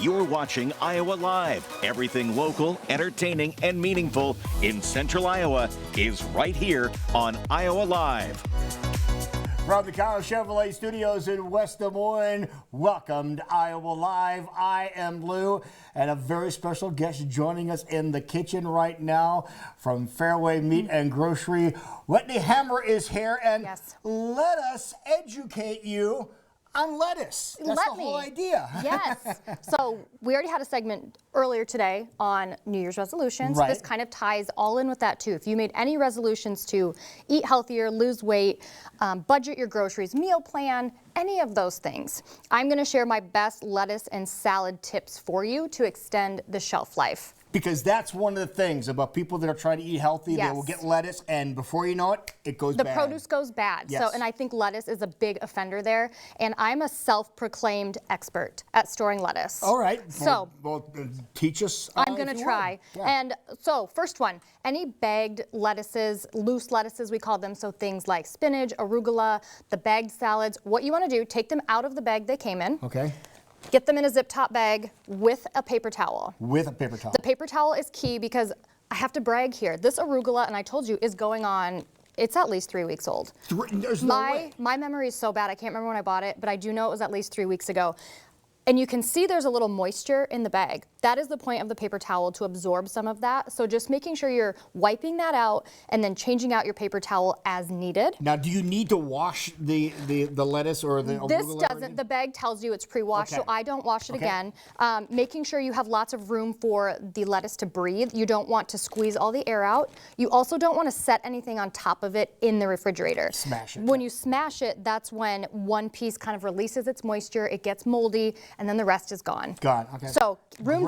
You're watching Iowa Live. Everything local, entertaining, and meaningful in Central Iowa is right here on Iowa Live. From the Kyle Chevrolet Studios in West Des Moines, welcome to Iowa Live. I am Lou, and a very special guest joining us in the kitchen right now from Fareway Meat and Grocery. Whitney Hammer is here, and let us educate you on lettuce. That's the whole idea. Yes. So we already had a segment earlier today on New Year's resolutions. Right. This kind of ties all in with that too. If you made any resolutions to eat healthier, lose weight, budget your groceries, meal plan, any of those things, I'm going to share my best lettuce and salad tips for you to extend the shelf life. Because that's one of the things about people that are trying to eat healthy. They will get lettuce, and before you know it, it goes bad. The produce goes bad. Yes. So, and I think lettuce is a big offender there. And I'm a self-proclaimed expert at storing lettuce. All right. So, well, teach us. I'm going to try. Yeah. And so, first one, any bagged lettuces, loose lettuces we call them, so things like spinach, arugula, the bagged salads, what you want to do, take them out of the bag they came in. Okay. Get them in a zip top bag with a paper towel. With a paper towel. The paper towel is key because I have to brag here. This arugula, and I told you, is going on, it's at least 3 weeks old. There's no way. My memory is so bad, I can't remember when I bought it, but I do know it was at least 3 weeks ago. And you can see there's a little moisture in the bag. That is the point of the paper towel, to absorb some of that. So just making sure you're wiping that out and then changing out your paper towel as needed. Now, do you need to wash the lettuce or the arugula? This doesn't. The bag tells you it's pre-washed, so I don't wash it again. Making sure you have lots of room for the lettuce to breathe. You don't want to squeeze all the air out. You also don't want to set anything on top of it in the refrigerator. Smash it. When you smash it, that's when one piece kind of releases its moisture, it gets moldy, and then the rest is gone. Gone, okay. So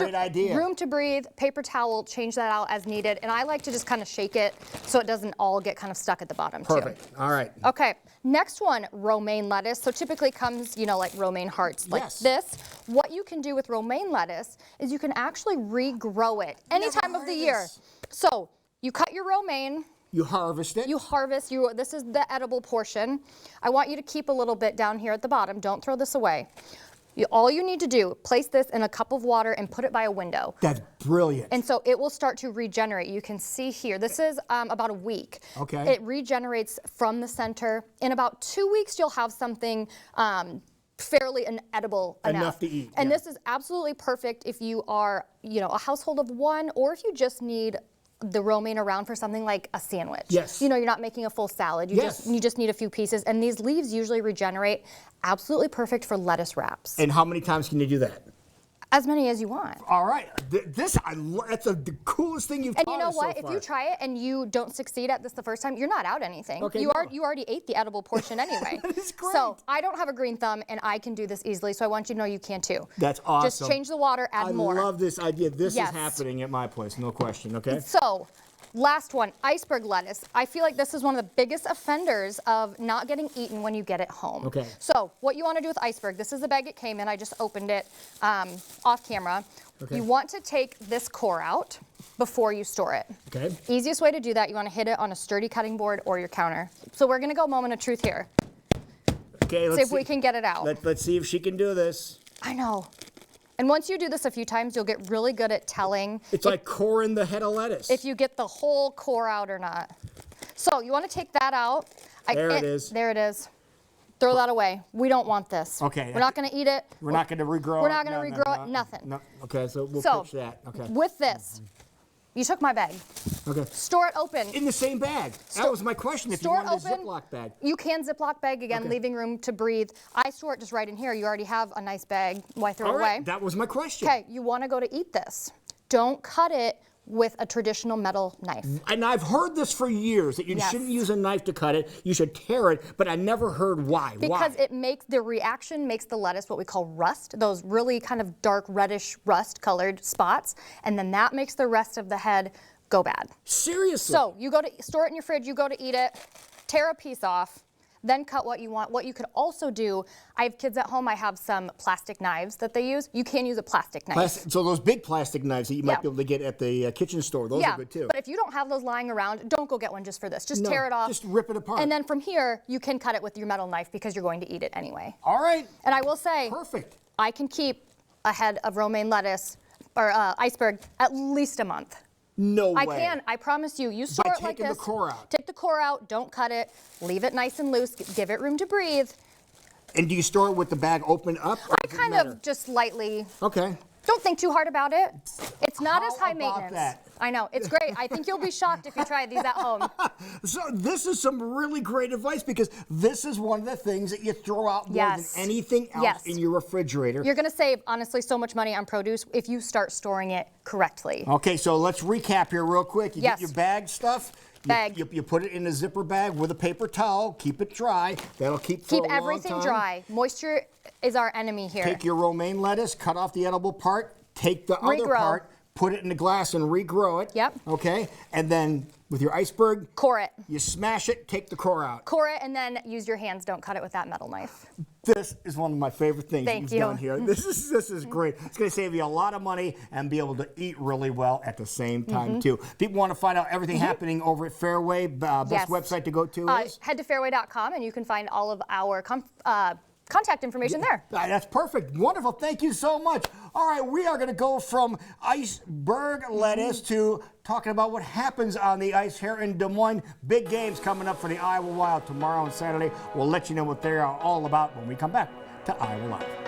Great idea. Room to breathe, paper towel, change that out as needed. And I like to just kind of shake it so it doesn't all get kind of stuck at the bottom too. Perfect, all right. Okay, next one, romaine lettuce. So typically comes, you know, like romaine hearts like this. What you can do with romaine lettuce is you can actually regrow it any time of the year. So you cut your romaine. You harvest it. You harvest, this is the edible portion. I want you to keep a little bit down here at the bottom. Don't throw this away. All you need to do, place this in a cup of water and put it by a window. That's brilliant. And so it will start to regenerate. You can see here, this is about a week. Okay. It regenerates from the center. In about 2 weeks, you'll have something fairly edible enough to eat. And this is absolutely perfect if you are, you know, a household of one, or if you just need the romaine around for something like a sandwich. Yes. You know, you're not making a full salad. You just need a few pieces. And these leaves usually regenerate. Absolutely perfect for lettuce wraps. And how many times can you do that? As many as you want. All right. That's the coolest thing you've taught us. And you know what? So far. If you try it and you don't succeed at this the first time, you're not out anything. Okay, you already ate the edible portion anyway. That is great. So I don't have a green thumb, and I can do this easily. So I want you to know you can too. That's awesome. Just change the water, add more. I love this idea. This is happening at my place, no question. Okay. So. Last one, iceberg lettuce. I feel like this is one of the biggest offenders of not getting eaten when you get it home. Okay. So what you want to do with iceberg, this is the bag it came in. I just opened it off camera. Okay. You want to take this core out before you store it. Okay. Easiest way to do that, you want to hit it on a sturdy cutting board or your counter. So we're going to go moment of truth here. Okay, let's see if we can get it out. Let's see if she can do this. I know. And once you do this a few times, you'll get really good at telling. It's like coring the head of lettuce. If you get the whole core out or not. So you want to take that out. There it is. There it is. Throw that away. We don't want this. Okay. We're not going to eat it. We're not going to regrow it. We're not going to regrow it. Nothing. No. Okay, so we'll pitch that. Okay. With this, you took my bag. Okay. Store it open. In the same bag. That was my question. If you wanted a Ziploc bag. You can Ziploc bag again, leaving room to breathe. I store it just right in here. You already have a nice bag. Why throw it away? That was my question. Okay, you want to go to eat this. Don't cut it with a traditional metal knife. And I've heard this for years, that you shouldn't use a knife to cut it. You should tear it, but I never heard why. Because it makes, the reaction makes the lettuce what we call rust, those really kind of dark reddish rust colored spots, and then that makes the rest of the head go bad. Seriously? So you go to store it in your fridge, you go to eat it, tear a piece off, then cut what you want. What you could also do, I have kids at home, I have some plastic knives that they use. You can use a plastic knife. So those big plastic knives that you might be able to get at the kitchen store, those are good too. But if you don't have those lying around, don't go get one just for this. Just tear it off. Just rip it apart. And then from here, you can cut it with your metal knife because you're going to eat it anyway. All right. And I will say, perfect. I can keep a head of romaine lettuce or iceberg at least a month. No way. I can. I promise you. You store it like this. By taking the core out. Take the core out. Don't cut it. Leave it nice and loose. Give it room to breathe. And do you store it with the bag open up? I kind of just lightly. Okay. Don't think too hard about it. It's not as high about maintenance. that? I know. It's great. I think you'll be shocked if you try these at home. So this is some really great advice because this is one of the things that you throw out more Yes. than anything else Yes. in your refrigerator. You're going to save, honestly, so much money on produce if you start storing it correctly. Okay, so let's recap here real quick. You Yes. get your bag stuff. Bag. You put it in a zipper bag with a paper towel. Keep it dry. That'll keep for a Keep long everything time. dry. Moisture is our enemy here. Take your romaine lettuce, cut off the edible part, take the other Regrow. part, put it in the glass and regrow it. Yep. Okay, and then with your iceberg, Core it. you smash it, take the core out. Core it and then use your hands. Don't cut it with that metal knife. This is one of my favorite things Thank you've you. done here. This is great. It's going to save you a lot of money and be able to eat really well at the same time too. People want to find out everything happening over at Fareway. Best Yes. website to go to is? Head to fareway.com and you can find all of our contact information there. That's perfect. Wonderful. Thank you so much. All right, we are going to go from iceberg lettuce to talking about what happens on the ice here in Des Moines. Big games coming up for the Iowa Wild tomorrow and Saturday. We'll let you know what they are all about when we come back to Iowa Live.